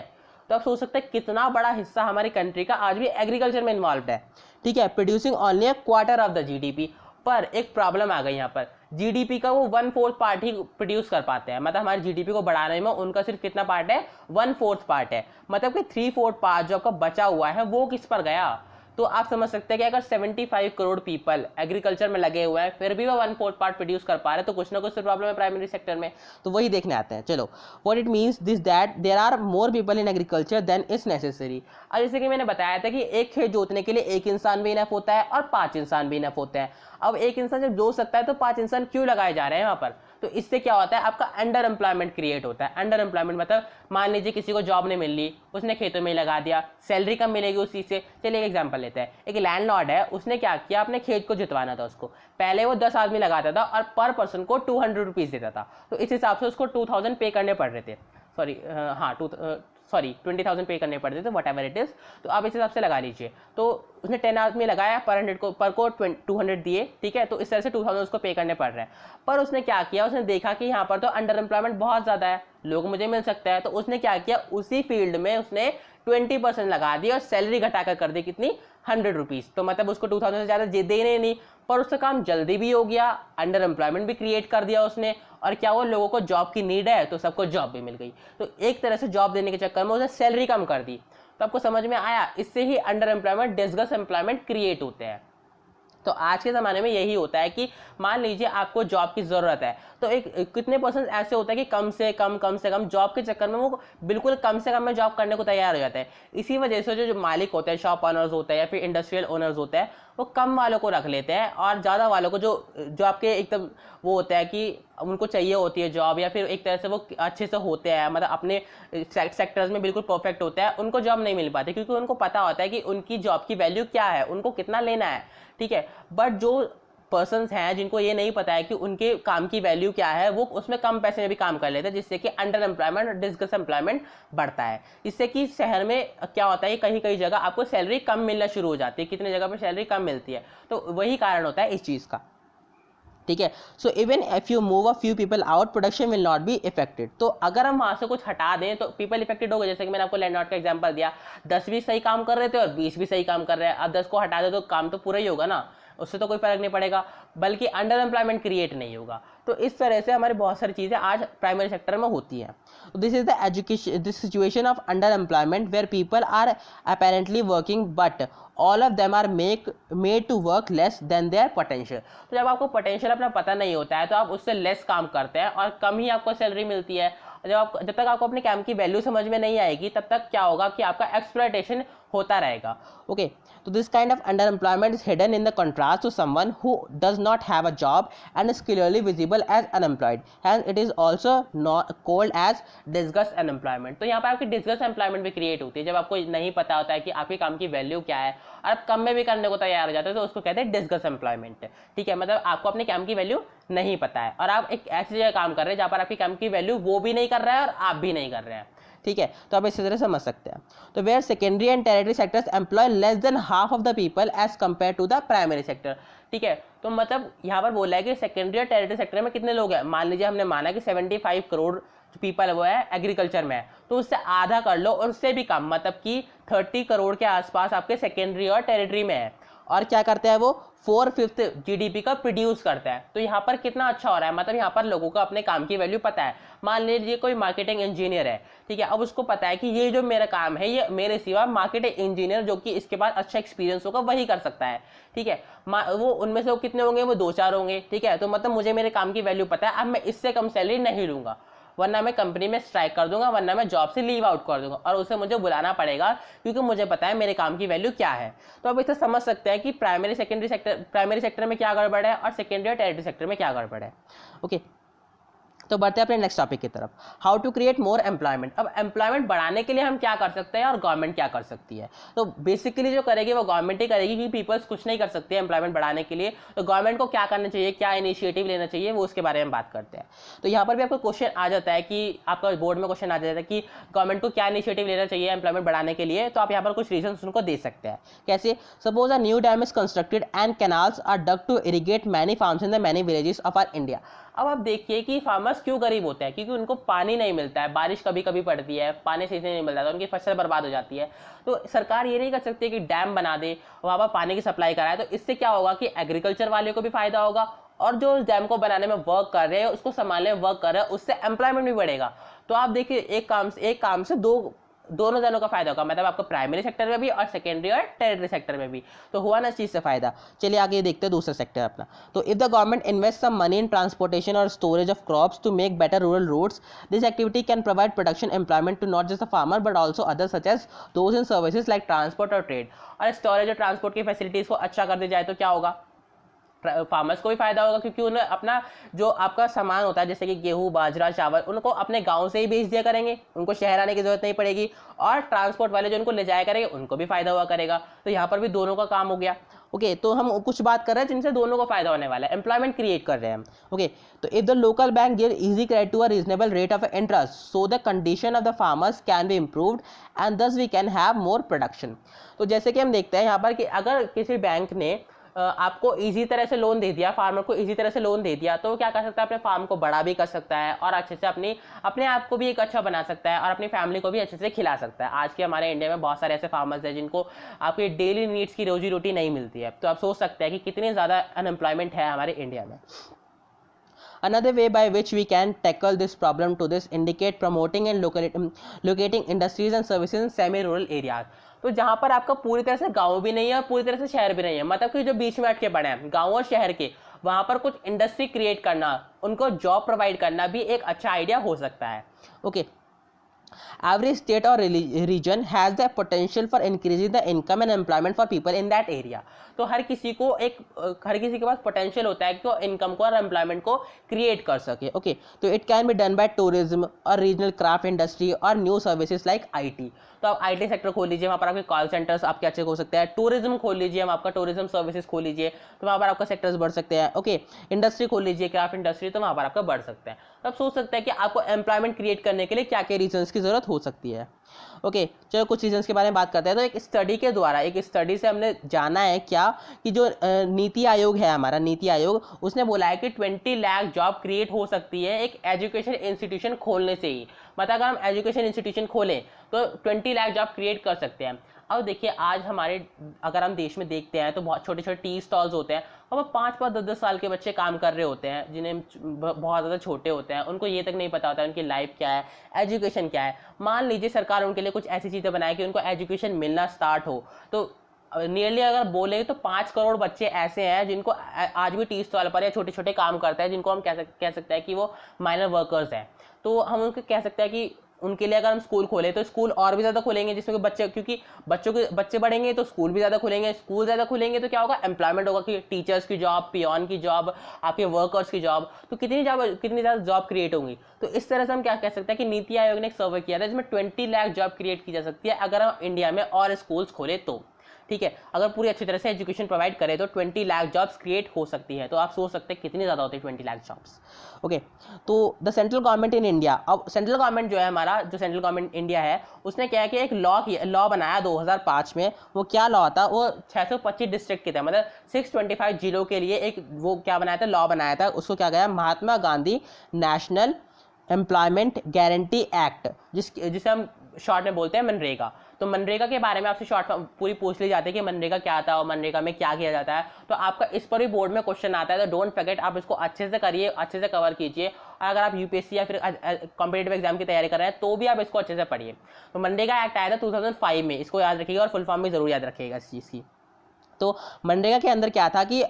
तो आप सोच सकते हैं कितना बड़ा हिस्सा हमारी कंट्री का आज भी एग्रीकल्चर में इन्वॉल्व है। ठीक है, producing only a quarter of the GDP. पर एक प्रॉब्लम आ गई यहाँ पर, जीडीपी का वो 1/4 पार्ट ही प्रोड्यूस कर पाते हैं, मतलब हमारे जीडीपी को बढ़ाने में उनका सिर्फ कितना पार्ट है, 1/4 पार्ट है। मतलब कि 3/4 पार्ट जो आपका बचा हुआ है वो किस पर गया। तो आप समझ सकते हैं कि अगर 75 करोड़ पीपल एग्रीकल्चर में लगे हुए हैं, फिर भी वो 1/4 पार्ट प्रोड्यूस कर पा रहे हैं, तो कुछ ना कुछ प्रॉब्लम है प्राइमरी सेक्टर में। तो वही देखने आते हैं। चलो, what it means this that there are more people in agriculture than is necessary. अब जैसे कि मैंने बताया था कि एक खेत जोतने के लिए एक इंसान भी इनफ होता है और 5 इंसान भी इनफ होते हैं। अब एक इंसान जब जोत सकता है तो 5 इंसान क्यों लगाए जा रहे हैं यहाँ पर। तो इससे क्या होता है, आपका अंडर एम्प्लॉयमेंट क्रिएट होता है। अंडर एम्प्लॉयमेंट मतलब मान लीजिए किसी को जॉब नहीं मिल रही, उसने खेतों में लगा दिया, सैलरी कम मिलेगी उस चीज़ से। चलिए एक एग्जांपल लेते हैं, एक लैंडलॉर्ड है, उसने क्या किया, अपने खेत को जुतवाना था उसको, पहले वो 10 आदमी लगाता था और पर पर्सन को 200 रुपीज़ देता था। तो इस हिसाब से उसको 2000 पे करने पड़ रहे थे, सॉरी 20,000 पे करने पड़ते थे, वट एवर इट इज़। तो आप इस हिसाब से लगा लीजिए। तो उसने 10 आदमी लगाया, पर को 200 दिए, ठीक है, तो इस तरह से 2000 उसको पे करने पड़ रहे हैं। पर उसने क्या किया, उसने देखा कि यहाँ पर तो अंडर एम्प्लॉयमेंट बहुत ज़्यादा है, लोग मुझे मिल सकता है, तो उसने क्या किया, उसी फील्ड में उसने 20% लगा दी और सैलरी घटाकर कर दी कितनी, 100 रुपीज़। तो मतलब उसको 2000 से ज़्यादा देने नहीं, पर उसका काम जल्दी भी हो गया, अंडर एम्प्लॉयमेंट भी क्रिएट कर दिया उसने, और क्या वो लोगों को जॉब की नीड है तो सबको जॉब भी मिल गई। तो एक तरह से जॉब देने के चक्कर में उसने सैलरी कम कर दी। तो आपको समझ में आया, इससे ही under employment disguise employment create होते हैं। तो आज के ज़माने में यही होता है कि मान लीजिए आपको जॉब की ज़रूरत है, तो एक कितने परसेंट ऐसे होता है कि कम से कम जॉब के चक्कर में वो बिल्कुल कम से कम में जॉब करने को तैयार हो जाता है। इसी वजह से जो मालिक होते हैं, शॉप ओनर्स होते हैं या फिर इंडस्ट्रियल ओनर्स होते हैं, वो कम वालों को रख लेते हैं और ज़्यादा वालों को जो आपके एकदम वो होता है कि उनको चाहिए होती है जॉब, या फिर एक तरह से वो अच्छे से होते हैं, मतलब अपने सेक्टर्स में बिल्कुल परफेक्ट होते हैं, उनको जॉब नहीं मिल पाती क्योंकि उनको पता होता है कि उनकी जॉब की वैल्यू क्या है, उनको कितना लेना है, ठीक है। बट जो पर्सन्स हैं जिनको ये नहीं पता है कि उनके काम की वैल्यू क्या है, वो उसमें कम पैसे में भी काम कर लेते हैं, जिससे कि अंडर एम्प्लॉयमेंट और डिस्कस एम्प्लॉयमेंट बढ़ता है। इससे कि शहर में क्या होता है, कहीं कहीं जगह आपको सैलरी कम मिलना शुरू हो जाती है, कितने जगह पर सैलरी कम मिलती है। तो वही कारण होता है इस चीज़ का, ठीक है। So even if you move a few people out, production will not be affected. तो अगर हम वहाँ से कुछ हटा दें तो पीपल इफेक्टेड हो गए। जैसे कि मैंने आपको लैंडलॉर्ड का एग्जांपल दिया, 10 भी सही काम कर रहे थे और 20 भी सही काम कर रहे हैं। अब 10 को हटा दे तो काम तो पूरा ही होगा ना, उससे तो कोई फर्क नहीं पड़ेगा, बल्कि अंडर एम्प्लॉयमेंट क्रिएट नहीं होगा। तो इस तरह से हमारी बहुत सारी चीज़ें आज प्राइमरी सेक्टर में होती हैं। This is the education, this situation of underemployment where people are apparently working but all of them are made to work less than their potential. तो जब आपको पोटेंशियल अपना पता नहीं होता है तो आप उससे लेस काम करते हैं और कम ही आपको सैलरी मिलती है। जब तक आपको अपने काम की वैल्यू समझ में नहीं आएगी, तब तक क्या होगा कि आपका एक्सप्लॉयटेशन होता रहेगा। ओके, तो this kind of underemployment is hidden in the contrast to someone who does not have a job and is clearly visible as unemployed, and it is also not called as disguised unemployment. तो यहाँ पर आपकी disgust employment भी create होती है जब आपको नहीं पता होता है कि आपके काम की वैल्यू क्या है और आप कम में भी करने को तैयार हो जाते हो, तो उसको कहते हैं डिस्गस्ट एम्प्लॉयमेंट। ठीक है, मतलब आपको अपने काम की वैल्यू नहीं पता है और आप एक ऐसी जगह काम कर रहे हैं जहाँ पर आपकी काम की वैल्यू वो भी नहीं कर रहा है और आप भी नहीं कर रहे हैं। ठीक है, तो आप इसी तरह समझ सकते हैं। तो where secondary and territory sectors employ less than half of the people as compare to the primary sector. ठीक है, तो मतलब यहाँ पर बोला है कि सेकेंडरी और टेरिटरी सेक्टर में कितने लोग हैं। मान लीजिए हमने माना कि 75 करोड़ पीपल वो है एग्रीकल्चर में है, तो उससे आधा कर लो और उससे भी कम, मतलब कि 30 करोड़ के आसपास आपके सेकेंडरी और टेरिटरी में है। और क्या करते हैं वो 4/5 जीडीपी का प्रोड्यूस करता है। तो यहाँ पर कितना अच्छा हो रहा है, मतलब यहाँ पर लोगों को अपने काम की वैल्यू पता है। मान लीजिए कोई मार्केटिंग इंजीनियर है, ठीक है, अब उसको पता है कि ये जो मेरा काम है ये मेरे सिवा मार्केटिंग इंजीनियर जो कि इसके पास अच्छा एक्सपीरियंस होगा वही कर सकता है। ठीक है, वो उनमें से वो कितने होंगे, वो 2-4 होंगे। ठीक है, तो मतलब मुझे मेरे काम की वैल्यू पता है, अब मैं इससे कम सैलरी नहीं लूंगा, वरना मैं कंपनी में स्ट्राइक कर दूंगा, वरना मैं जॉब से लीव आउट कर दूंगा और उसे मुझे बुलाना पड़ेगा क्योंकि मुझे पता है मेरे काम की वैल्यू क्या है। तो अब इसे समझ सकते हैं कि प्राइमरी सेक्टर में क्या गड़बड़ है और सेकेंडरी और टेरिटरी सेक्टर में क्या गड़बड़ है। ओके, तो बढ़ते हैं अपने नेक्स्ट टॉपिक की तरफ, how to create more employment. अब एम्प्लॉयमेंट बढ़ाने के लिए हम क्या कर सकते हैं और गवर्नमेंट क्या कर सकती है। तो बेसिकली जो करेगी वो गवर्नमेंट ही करेगी क्योंकि पीपल्स कुछ नहीं कर सकते एम्प्लॉयमेंट बढ़ाने के लिए। तो गवर्नमेंट को क्या करना चाहिए, क्या इनिशिएटिव लेना चाहिए, वो उसके बारे में बात करते हैं। तो यहाँ पर भी आपको क्वेश्चन आ जाता है कि आपका बोर्ड में क्वेश्चन आ जाता है कि गवर्नमेंट को क्या इनिशिएटिव लेना चाहिए एम्प्लॉयमेंट बढ़ाने के लिए। तो आप यहाँ पर कुछ रीजन उनको दे सकते हैं। कैसे, suppose a new dam is constructed and canals are dug to irrigate many farms in the many villages of our India. अब आप देखिए कि फार्मर्स क्यों गरीब होते हैं, क्योंकि उनको पानी नहीं मिलता है, बारिश कभी कभी पड़ती है, पानी सही से नहीं मिलता है, तो उनकी फसल बर्बाद हो जाती है। तो सरकार ये नहीं कर सकती कि डैम बना दे, वहाँ पर पानी की सप्लाई कराए। तो इससे क्या होगा कि एग्रीकल्चर वाले को भी फायदा होगा और जो उस डैम को बनाने में वर्क कर रहे हैं, उसको संभालने में वर्क कर रहे हैं, उससे एम्प्लॉयमेंट भी बढ़ेगा। तो आप देखिए एक काम से दोनों जनों का फायदा होगा, मतलब आपको प्राइमरी सेक्टर में भी और सेकेंडरी और टेरिटरी सेक्टर में भी। तो हुआ ना इस चीज से फायदा। चलिए आगे देखते हैं दूसरा सेक्टर अपना। तो if the government invest some money in transportation और storage of crops to make better rural routes, this activity can provide production employment to not just the farmer but also other such as those in services like transport और trade. और storage और transport की facilities को अच्छा कर दी जाए तो क्या होगा, फार्मर्स को भी फायदा होगा क्योंकि उन्हें अपना जो आपका सामान होता है जैसे कि गेहूं, बाजरा, चावल, उनको अपने गांव से ही बेच दिया करेंगे, उनको शहर आने की जरूरत नहीं पड़ेगी। और ट्रांसपोर्ट वाले जो उनको ले जाया करेंगे उनको भी फायदा हुआ करेगा। तो यहाँ पर भी दोनों का काम हो गया। ओके, तो हम कुछ बात कर रहे हैं जिनसे दोनों को फायदा होने वाला है, एम्प्लॉयमेंट क्रिएट कर रहे हैं हम। ओके, तो if the local bank give easy credit to a reasonable rate of interest so the condition of the farmers can be improved and thus we can have more production. तो जैसे कि हम देखते हैं यहाँ पर कि अगर किसी बैंक ने आपको इजी तरह से लोन दे दिया, फार्मर को इजी तरह से लोन दे दिया, तो क्या कर सकता है, अपने फार्म को बड़ा भी कर सकता है और अच्छे से अपने आप को भी एक अच्छा बना सकता है और अपनी फैमिली को भी अच्छे से खिला सकता है। आज के हमारे इंडिया में बहुत सारे ऐसे फार्मर्स हैं जिनको आपकी डेली नीड्स की रोजी रोटी नहीं मिलती है। तो आप सोच सकते हैं कि कितनी ज़्यादा अनएम्प्लॉयमेंट है हमारे इंडिया में। Another way by which we can tackle this problem to this indicate promoting and locating industries and services in semi-rural areas। तो जहाँ पर आपका पूरी तरह से गांव भी नहीं है और पूरी तरह से शहर भी नहीं है, मतलब कि जो बीच में अटके पड़े हैं गांव और शहर के, वहाँ पर कुछ इंडस्ट्री क्रिएट करना, उनको जॉब प्रोवाइड करना भी एक अच्छा आइडिया हो सकता है। Okay, every state or region has the potential for increasing the income and employment for people in that area। तो हर किसी के पास पोटेंशियल होता है कि वो इनकम को और एम्प्लॉयमेंट को क्रिएट कर सके। ओके, तो it can be done by tourism और रीजनल क्राफ्ट इंडस्ट्री और न्यू सर्विसेज लाइक आईटी। तो आप आईटी सेक्टर खोल लीजिए, वहाँ पर आपके कॉल सेंटर्स आपके अच्छे हो सकते हैं। टूरिज्म खोल लीजिए, हम आपका टूरिज्म सर्विसेज खोल लीजिए, तो वहाँ पर आपका सेक्टर्स बढ़ सकते हैं। ओके, इंडस्ट्री खोल लीजिए, क्राफ्ट इंडस्ट्री, तो वहाँ पर आपका बढ़ सकता है। तो आप सोच सकते हैं कि आपको एम्प्लॉयमेंट क्रिएट करने के लिए क्या क्या रीजन्स की जरूरत हो सकती है। ओके, चलो कुछ रीजन्स के बारे में बात करते हैं। तो एक स्टडी से हमने जाना है क्या कि जो नीति आयोग है, हमारा नीति आयोग, उसने बोला है कि 20 लाख जॉब क्रिएट हो सकती है एक एजुकेशन इंस्टीट्यूशन खोलने से ही। मतलब अगर हम एजुकेशन इंस्टीट्यूशन खोलें तो 20 लाख जॉब क्रिएट कर सकते हैं। अब देखिए आज अगर हम देश में देखते हैं तो बहुत छोटे छोटे टी स्टॉल्स होते हैं, और 5-5, 10-10 साल के बच्चे काम कर रहे होते हैं जिन्हें बहुत ज़्यादा छोटे होते हैं, उनको ये तक नहीं पता होता है उनकी लाइफ क्या है, एजुकेशन क्या है। मान लीजिए सरकार उनके लिए कुछ ऐसी चीज़ें बनाए कि उनको एजुकेशन मिलना स्टार्ट हो, तो नियरली अगर बोले तो 5 करोड़ बच्चे ऐसे हैं जिनको आज भी टी स्टॉल पर या छोटे छोटे काम करते हैं, जिनको हम कह सकते हैं कि वो माइनर वर्कर्स हैं। तो हम उनको कह सकते हैं कि उनके लिए अगर हम स्कूल खोले तो स्कूल और भी ज़्यादा खुलेंगे, जिसमें बच्चे, क्योंकि बच्चे बढ़ेंगे तो स्कूल भी ज़्यादा खुलेंगे, स्कूल ज़्यादा खुलेंगे तो क्या होगा, एम्प्लॉयमेंट होगा, कि टीचर्स की जॉब, पियोन की जॉब, आपके वर्कर्स की जॉब, तो कितनी ज़्यादा जॉब क्रिएट होंगी। तो इस तरह से हम क्या कह सकते हैं कि नीति आयोग ने एक सर्वे किया था जिसमें 20 लाख जॉब क्रिएट की जा सकती है अगर हम इंडिया में और स्कूल्स खोले तो। ठीक है, अगर पूरी अच्छी तरह से एजुकेशन प्रोवाइड करें तो 20 लाख जॉब्स क्रिएट हो सकती है। तो आप सोच सकते हैं कितनी ज़्यादा होती है 20 लाख जॉब्स। ओके, तो the central government in India, अब सेंट्रल गवर्नमेंट जो है हमारा, जो सेंट्रल गवर्नमेंट इंडिया है, उसने क्या है कि एक लॉ बनाया 2005 में। वो क्या लॉ था, वो 625 डिस्ट्रिक्ट के थे, मतलब 625 जिलों के लिए एक वो क्या बनाया था, लॉ बनाया था। उसको क्या गया, Mahatma Gandhi national employment guarantee act, जिसे हम शॉर्ट में बोलते हैं मनरेगा। तो मनरेगा के बारे में आपसे शॉर्ट पूरी पूछ ली जाती है कि मनरेगा क्या था और मनरेगा में क्या किया जाता है। तो आपका इस पर भी बोर्ड में क्वेश्चन आता है, तो डोंट फॉरगेट, आप इसको अच्छे से करिए, अच्छे से कवर कीजिए। और अगर आप यूपीएससी या फिर कॉम्पिटेटिव एग्जाम की तैयारी कर रहे हैं तो भी आप इसको अच्छे से पढ़िए। तो मनरेगा एक्ट आया था 2005 में, इसको याद रखिएगा और फुल फॉर्म भी जरूर याद रखिएगा इस चीज़ की। तो मनरेगा के अंदर क्या था कि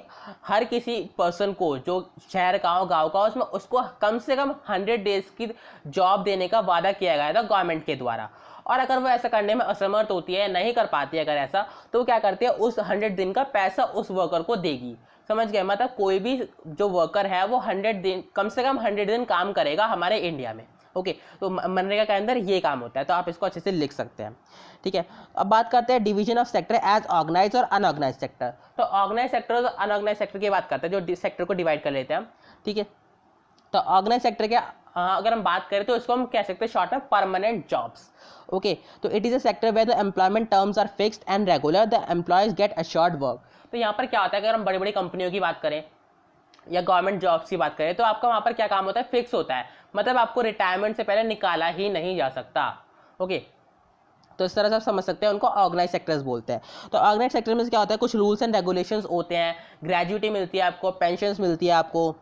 हर किसी पर्सन को, जो शहर का हो, गांव का हो, उसमें उसको कम से कम 100 डेज की जॉब देने का वादा किया गया था गवर्नमेंट के द्वारा। और अगर वो ऐसा करने में असमर्थ होती है, नहीं कर पाती है अगर ऐसा, तो वो क्या करती है, उस 100 दिन का पैसा उस वर्कर को देगी। समझ गए, मतलब कोई भी जो वर्कर है वो 100 दिन, कम से कम 100 दिन काम करेगा हमारे इंडिया में। ओके, तो मनरेगा के अंदर ये काम होता है, तो आप इसको अच्छे से लिख सकते हैं। ठीक है, अब बात करते हैं division of sector as organise और अनऑर्गेनाइज सेक्टर। तो ऑर्गेनाइज सेक्टर और अनऑर्गेनाइज सेक्टर की बात करते हैं, जो सेक्टर को डिवाइड कर लेते हैं। ठीक है, तो ऑर्गेनाइज सेक्टर के अगर हम बात करें तो इसको हम कह सकते हैं शॉर्ट में परमानेंट जॉब्स। ओके, तो it is a sector where the employment terms are fixed and regular, the employees get assured work. तो यहाँ पर क्या होता है, अगर हम बड़ी बड़ी कंपनियों की बात करें या गवर्नमेंट जॉब्स की बात करें तो आपका वहाँ पर क्या काम होता है, फिक्स होता है, मतलब आपको रिटायरमेंट से पहले निकाला ही नहीं जा सकता। ओके, तो इस तरह से आप समझ सकते हैं, उनको ऑर्गेनाइज सेक्टर्स बोलते हैं। तो ऑर्गेनाइज सेक्टर में क्या होता है, कुछ रूल्स एंड रेगुलेशंस होते हैं, ग्रेजुटी मिलती है आपको, पेंशन्स मिलती है आपको,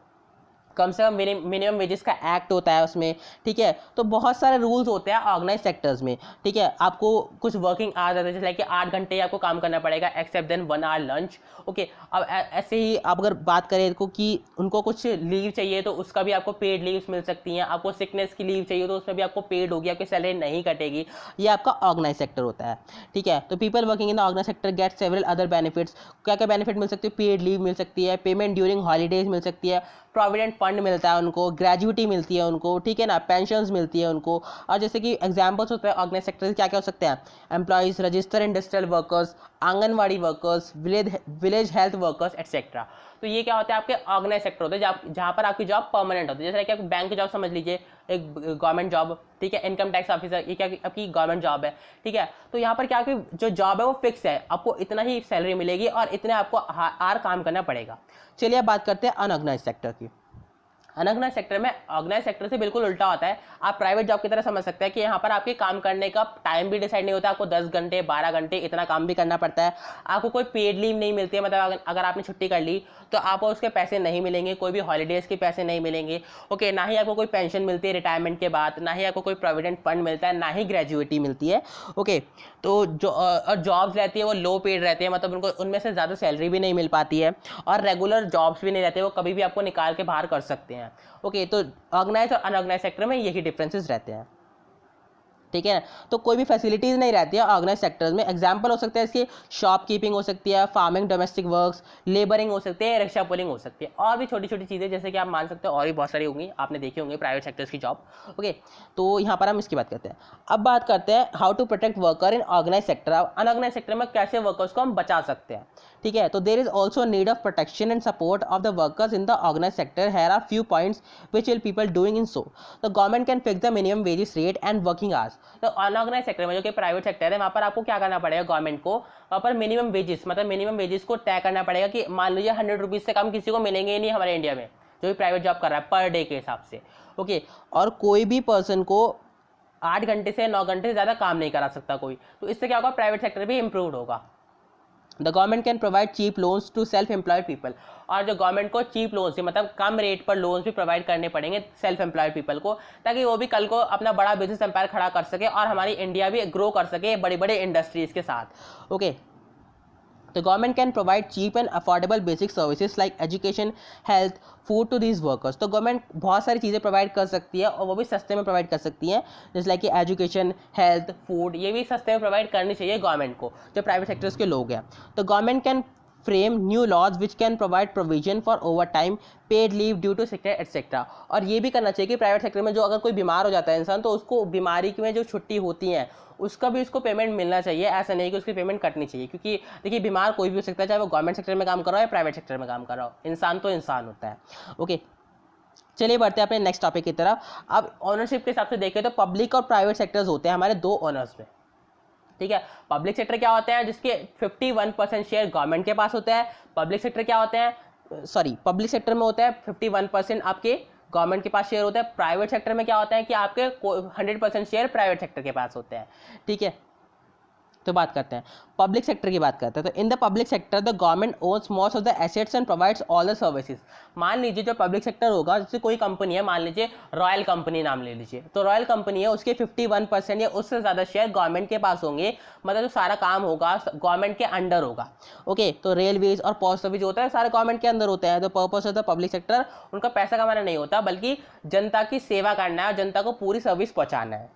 कम से कम मिनिमम वेजेस का एक्ट होता है उसमें। ठीक है, तो बहुत सारे रूल्स होते हैं ऑर्गेनाइज सेक्टर्स में। ठीक है, आपको कुछ वर्किंग आवर्स रहते हैं, जैसे कि 8 घंटे आपको काम करना पड़ेगा except then 1 hour lunch. Okay, अब ऐसे ही आप अगर बात करें को कि उनको कुछ लीव चाहिए तो उसका भी आपको पेड लीव्स मिल सकती हैं, आपको सिकनेस की लीव चाहिए तो उसमें भी आपको पेड होगी, आपकी सैलरी नहीं कटेगी। ये आपका ऑर्गेनाइज सेक्टर होता है। ठीक है, तो people working in the organise sector get several other benefits. क्या क्या बेनिफिट मिल सकती है, पेड लीव मिल सकती है, पेमेंट ड्यूरिंग हॉलीडेज मिल सकती है, प्रोविडेंट फंड मिलता है उनको, ग्रेजुटी मिलती है उनको, ठीक है ना, पेंशन्स मिलती है उनको। और जैसे कि एग्जांपल्स होते हैं ऑर्गेनाइज सेक्टर क्या क्या हो सकते हैं, employees register industrial workers, anganwadi workers, village health workers etcetera. तो ये क्या होता है, आपके ऑर्गेनाइज सेक्टर होते हैं जहाँ पर आपकी जॉब परमानेंट होती है। जैसे कि आप बैंक की जॉब समझ लीजिए, एक गवर्नमेंट जॉब, ठीक है, इनकम टैक्स ऑफिसर, ये क्या आपकी गवर्नमेंट जॉब है। ठीक है, तो यहाँ पर क्या आपकी जो जॉब है वो फिक्स है, आपको इतना ही सैलरी मिलेगी और इतने आपको आर काम करना पड़ेगा। चलिए अब बात करते हैं अनऑर्गेनाइज सेक्टर की। अनऑर्गेनाइज सेक्टर में ऑर्गेनाइज सेक्टर से बिल्कुल उल्टा होता है। आप प्राइवेट जॉब की तरह समझ सकते हैं कि यहाँ पर आपके काम करने का टाइम भी डिसाइड नहीं होता, आपको 10 घंटे 12 घंटे इतना काम भी करना पड़ता है। आपको कोई पेड लीव नहीं मिलती है, मतलब अगर आपने छुट्टी कर ली तो आपको उसके पैसे नहीं मिलेंगे, कोई भी हॉलीडेज के पैसे नहीं मिलेंगे। ओके, ना ही आपको कोई पेंशन मिलती है रिटायरमेंट के बाद, ना ही आपको कोई प्रोविडेंट फंड मिलता है, ना ही ग्रेजुएटी मिलती है। ओके, तो जो और जॉब्स रहती है वो लो पेड रहती है, मतलब उनको उनमें से ज़्यादा सैलरी भी नहीं मिल पाती है, और रेगुलर जॉब्स भी नहीं रहते, वो कभी भी आपको निकाल के बाहर कर सकते हैं। ओके, तो ऑर्गेनाइज और अनऑर्गेनाइज सेक्टर में यही डिफरेंसेस रहते हैं। ठीक है, तो कोई भी फैसिलिटीज़ नहीं रहती है ऑर्गेनाइज सेक्टर्स में। एग्जांपल हो सकता है इसकी शॉपकीपिंग हो सकती है, फार्मिंग, डोमेस्टिक वर्क्स, लेबरिंग हो सकती है, रिक्शा पुलिंग हो सकती है, और भी छोटी छोटी चीज़ें जैसे कि आप मान सकते हो और भी बहुत सारी होंगी, आपने देखी होंगी प्राइवेट सेक्टर्स की जॉब। ओके, तो यहाँ पर हम इसकी बात करते हैं। अब बात करते हैं how to protect worker in organise sector. Unorganise sector में कैसे वर्कर्स को हम बचा सकते हैं। ठीक है, तो there is also need of protection and support of the workers in the organise sector. Here are few points which will people doing in so. The government can fix the minimum wages rate and working hours. तो unorganise sector में जो कि private sector है, वहाँ पर आपको क्या करना पड़ेगा, गवर्नमेंट को वहाँ पर मिनिमम वेजेस, मतलब मिनिमम वेजेस को तय करना पड़ेगा कि मान लीजिए 100 रुपीज़ से कम किसी को मिलेंगे ही नहीं हमारे इंडिया में, जो भी प्राइवेट जॉब कर रहा है पर डे के हिसाब से। ओके, और कोई भी पर्सन को 8 घंटे से 9 घंटे से ज़्यादा काम नहीं करा सकता कोई। तो इससे क्या होगा, प्राइवेट सेक्टर भी इम्प्रूव होगा। The government can provide cheap loans to self employed people. और जो गवर्नमेंट को चीप लोन्स, मतलब कम रेट पर लोन्स भी प्रोवाइड करने पड़ेंगे सेल्फ एम्प्लॉयड पीपल को, ताकि वो भी कल को अपना बड़ा बिजनेस एम्पायर खड़ा कर सके और हमारी इंडिया भी ग्रो कर सके बड़े बड़े इंडस्ट्रीज के साथ। Okay, The government can provide cheap and affordable basic services like education, health, food to these workers. तो गवर्नमेंट बहुत सारी चीज़ें प्रोवाइड कर सकती है और वो भी सस्ते में प्रोवाइड कर सकती है, जैसे लाइक कि एजुकेशन, हेल्थ, फूड, ये भी सस्ते में प्रोवाइड करनी चाहिए गवर्नमेंट को, जो प्राइवेट सेक्टर्स के लोग हैं. तो government can frame new laws which can provide provision for overtime, paid leave due to sickness etcetera. और ये भी करना चाहिए कि प्राइवेट सेक्टर में जो अगर कोई बीमार हो जाता है इंसान, तो उसको बीमारी में जो छुट्टी होती है उसका भी उसको पेमेंट मिलना चाहिए. ऐसा नहीं कि उसकी पेमेंट कटनी चाहिए, क्योंकि देखिए बीमार कोई भी हो सकता है, चाहे वो गवर्नमेंट सेक्टर में काम कर रहा हो या प्राइवेट सेक्टर में काम कर रहा हो. इंसान तो इंसान होता है. ओके, चलिए बढ़ते हैं अपने नेक्स्ट टॉपिक की तरफ. अब ओनरशिप के हिसाब से देखें तो पब्लिक और प्राइवेट सेक्टर्स होते हैं हमारे दो ओनर्स में. ठीक है, पब्लिक सेक्टर क्या होता है, जिसके 51% शेयर गवर्नमेंट के पास होता है. पब्लिक सेक्टर क्या होते हैं, पब्लिक सेक्टर में होता है 51% आपके गवर्नमेंट के पास शेयर होता है. प्राइवेट सेक्टर में क्या होता है कि आपके 100% शेयर प्राइवेट सेक्टर के पास होते हैं. ठीक है, तो बात करते हैं पब्लिक सेक्टर की बात करते हैं. तो in the public sector the government owns most of the assets and provides all the services. मान लीजिए जो पब्लिक सेक्टर होगा, जैसे कोई कंपनी है, मान लीजिए रॉयल कंपनी नाम ले लीजिए. तो रॉयल कंपनी है, उसके 51% या उससे ज़्यादा शेयर गवर्नमेंट के पास होंगे. मतलब जो सारा काम होगा गवर्नमेंट के अंडर होगा. ओके, तो रेलवेज और पोस्ट ऑफिस जो होता है सारे गवर्नमेंट के अंदर होते हैं. तो purpose of the public sector, उनका पैसा कमाना नहीं होता, बल्कि जनता की सेवा करना है, जनता को पूरी सर्विस पहुँचाना है.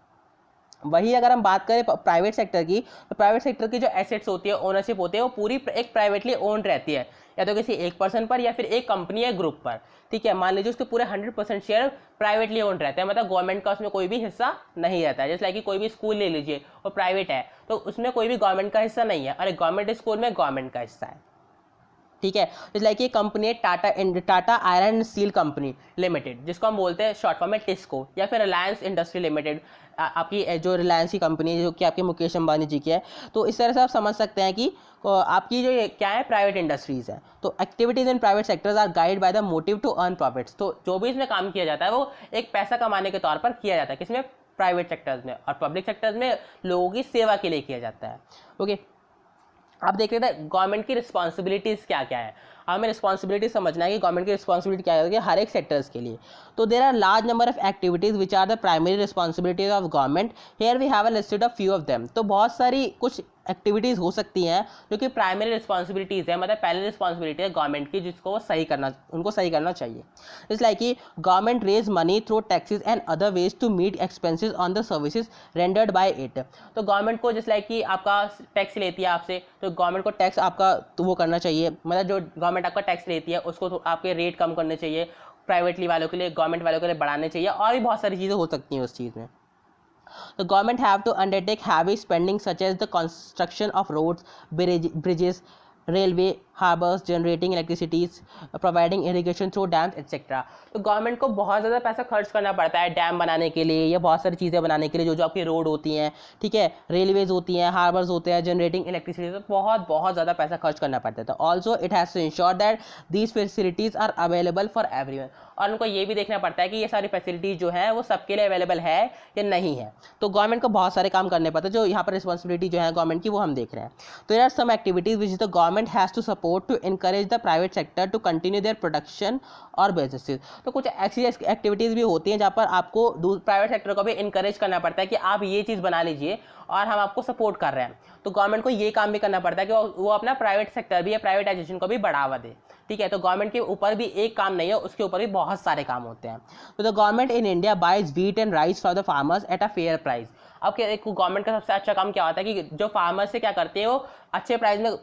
वही अगर हम बात करें प्राइवेट सेक्टर की, तो प्राइवेट सेक्टर की जो एसेट्स होती है, ओनरशिप होती है, वो पूरी एक प्राइवेटली ओन्ड रहती है, या तो किसी एक पर्सन पर या फिर एक कंपनी या ग्रुप पर. ठीक है, मान लीजिए उसके पूरे 100% शेयर प्राइवेटली ओन्ड रहते हैं, मतलब गवर्नमेंट का उसमें कोई भी हिस्सा नहीं रहता है. जैसे लाइक कि कोई भी स्कूल ले लीजिए, वो प्राइवेट है, तो उसमें कोई भी गवर्नमेंट का हिस्सा नहीं है, और एक गवर्नमेंट स्कूल में गवर्नमेंट का हिस्सा है. ठीक है, जैसे लाइक ये कंपनी है Tata iron steel company limited, जिसको हम बोलते हैं शॉर्ट फॉर्म में टिस्को, या फिर रिलायंस इंडस्ट्री लिमिटेड, आपकी जो रिलायंस की कंपनी है, जो कि आपके मुकेश अंबानी जी की है. तो इस तरह से आप समझ सकते हैं कि आपकी जो ये क्या है, प्राइवेट इंडस्ट्रीज है. तो activities in private sectors are guide by the motive to earn profits. तो जो भी इसमें काम किया जाता है वो एक पैसा कमाने के तौर पर किया जाता है. किसमें, प्राइवेट सेक्टर्स में. और पब्लिक सेक्टर्स में लोगों की सेवा के लिए किया जाता है. ओके, आप देख रहे थे गवर्नमेंट की रिस्पॉन्सिबिलिटीज़ क्या क्या है. हमें रिस्पॉन्सिबिलिटी समझना है कि गवर्नमेंट की रिस्पॉन्सिबिलिटी क्या है हर एक सेक्टर्स के लिए. तो there are large number of activities which are the primary responsibilities of government. Here we have a listed of few of them. तो बहुत सारी कुछ एक्टिविटीज़ हो सकती हैं जो कि प्राइमरी रिस्पॉन्सिबिलिटीज़ है, मतलब पहली रिस्पॉन्सिबिलिटी है गवर्नमेंट की, जिसको वो उनको सही करना चाहिए. इट्स लाइक कि government raise money through taxes and other ways to meet expenses on the services rendered by it. तो गवर्नमेंट को जैसे लाइक कि आपका टैक्स लेती है आपसे, तो गवर्नमेंट को टैक्स आपका तो वो करना चाहिए, मतलब जो गवर्नमेंट आपका टैक्स लेती है उसको तो आपके रेट कम करने चाहिए, प्राइवेटली वालों के लिए, गवर्नमेंट वालों के लिए बढ़ाने चाहिए, और भी बहुत सारी चीज़ें हो सकती हैं उस चीज़ में. The government have to undertake heavy spending such as the construction of roads, bridges, railway, harbors, generating electricities, providing irrigation through dams, etc. तो गवर्नमेंट को बहुत ज़्यादा पैसा खर्च करना पड़ता है डैम बनाने के लिए, या बहुत सारी चीज़ें बनाने के लिए, जो जो आपकी रोड होती हैं. ठीक है, रेलवेज होती हैं, हार्बर्स होते हैं, जनरेटिंग इलेक्ट्रिसिटी. तो बहुत ज़्यादा पैसा खर्च करना पड़ता है. तो also it has to ensure that these facilities are available for everyone. और उनको ये भी देखना पड़ता है कि ये सारी फैसिलिटीज़ जो है वो सबके लिए अवेलेबल है या नहीं है. तो गवर्नमेंट को बहुत सारे काम करने पड़ते हैं. जो यहाँ पर रिस्पॉन्सिबिलिटी जो है गवर्नमेंट की, वो हम देख रहे हैं. तो there are some activities which the government has to support to encourage the private sector to continue their production और businesses. तो कुछ ऐसी एक्टिविटीज़ भी होती हैं जहाँ पर आपको प्राइवेट सेक्टर को भी इनकरेज करना पड़ता है कि आप ये चीज़ बना लीजिए और हम आपको सपोर्ट कर रहे हैं. तो गवर्नमेंट को ये काम भी करना पड़ता है कि वो अपना प्राइवेट सेक्टर भी या प्राइवेटाइजेशन को भी बढ़ावा दे. ठीक है, तो गवर्नमेंट के ऊपर भी एक काम नहीं है, उसके ऊपर भी बहुत सारे काम होते हैं. तो the government in India buys wheat and rice for the farmers at a fair price. अब गवर्नमेंट का सबसे अच्छा काम क्या होता है कि जो फार्मर्स से क्या करते हैं, वो अच्छे प्राइस में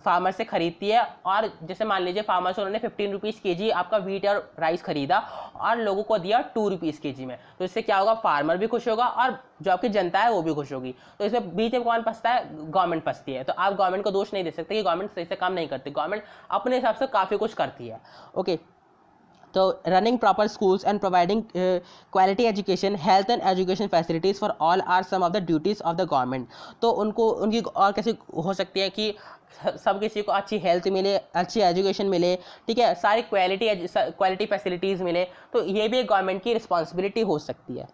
फार्मर से खरीदती है. और जैसे मान लीजिए फार्मर उन्होंने 15 रुपीज़ के.जी. आपका व्हीट और राइस खरीदा और लोगों को दिया 2 रुपीज़ के.जी. में. तो इससे क्या होगा, फार्मर भी खुश होगा और जो आपकी जनता है वो भी खुश होगी. तो इसमें बीच में कौन फंसता है, गवर्नमेंट फंसती है. तो आप गवर्नमेंट को दोष नहीं दे सकते कि गवर्नमेंट सही से काम नहीं करती. गवर्नमेंट अपने हिसाब से काफ़ी कुछ करती है. ओके, तो running proper schools and providing quality education, health and education facilities for all are some of the duties of the government. तो उनकी और कैसे हो सकती है कि सब किसी को अच्छी हेल्थ मिले, अच्छी एजुकेशन मिले. ठीक है, सारी क्वालिटी फैसिलिटीज़ मिले. तो ये भी एक गवर्नमेंट की रिस्पॉन्सिबिलिटी हो सकती है.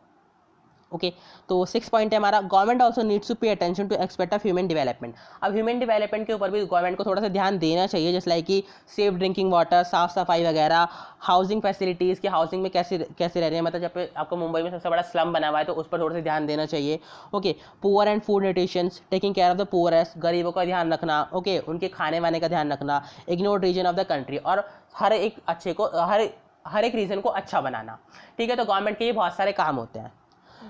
ओके तो 6 पॉइंट है हमारा, government also needs to pay attention to expect of human development. अब ह्यूमन डेवलपमेंट के ऊपर भी गवर्नमेंट को थोड़ा सा ध्यान देना चाहिए, जैसे लाइक कि सेफ ड्रिंकिंग वाटर, साफ सफाई वगैरह, हाउसिंग फैसिलिटीज़ की हाउसिंग में कैसे कैसे रह रहे हैं, मतलब जब पे आपको मुंबई में सबसे बड़ा स्लम बना हुआ है तो उस पर थोड़ा सा ध्यान देना चाहिए। Okay poor and food nutrition, taking care of the poorest, गरीबों का ध्यान रखना, ओके उनके खाने वाने का ध्यान रखना, ignored region of the country, और हर एक अच्छे को हर एक रीजन को अच्छा बनाना। ठीक है, तो गवर्नमेंट के ये बहुत सारे काम होते हैं।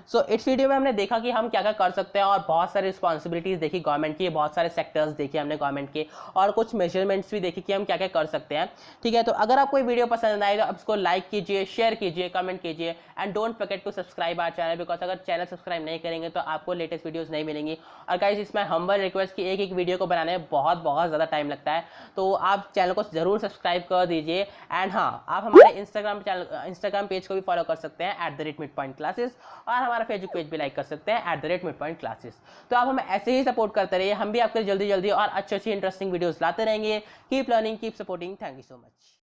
सो इस वीडियो में हमने देखा कि हम क्या क्या कर सकते हैं और बहुत सारी रिस्पॉन्सिबिलिटीज़ देखी गवर्नमेंट की, बहुत सारे सेक्टर्स देखे हमने गवर्नमेंट के, और कुछ मेजरमेंट्स भी देखे कि हम क्या क्या कर सकते हैं। ठीक है, तो अगर आपको ये वीडियो पसंद आए तो आप इसको लाइक कीजिए, शेयर कीजिए, कमेंट कीजिए, and don't forget to subscribe our channel, because अगर चैनल सब्सक्राइब नहीं करेंगे तो आपको लेटेस्ट वीडियोज़ नहीं मिलेंगी। और गाइस इसमें हम्बल रिक्वेस्ट कि एक एक वीडियो को बनाने में बहुत ज़्यादा टाइम लगता है, तो आप चैनल को ज़रूर सब्सक्राइब कर दीजिए। एंड हाँ, आप हमारे इंस्टाग्राम पेज को भी फॉलो कर सकते हैं @midpointclasses, और हमारा फेसबुक पेज भी लाइक कर सकते हैं @midpointclasses। तो आप हमें ऐसे ही सपोर्ट करते रहिए, हम भी आपके जल्दी और अच्छी इंटरेस्टिंग वीडियोस लाते रहेंगे। Keep learning, keep supporting, thank you so much.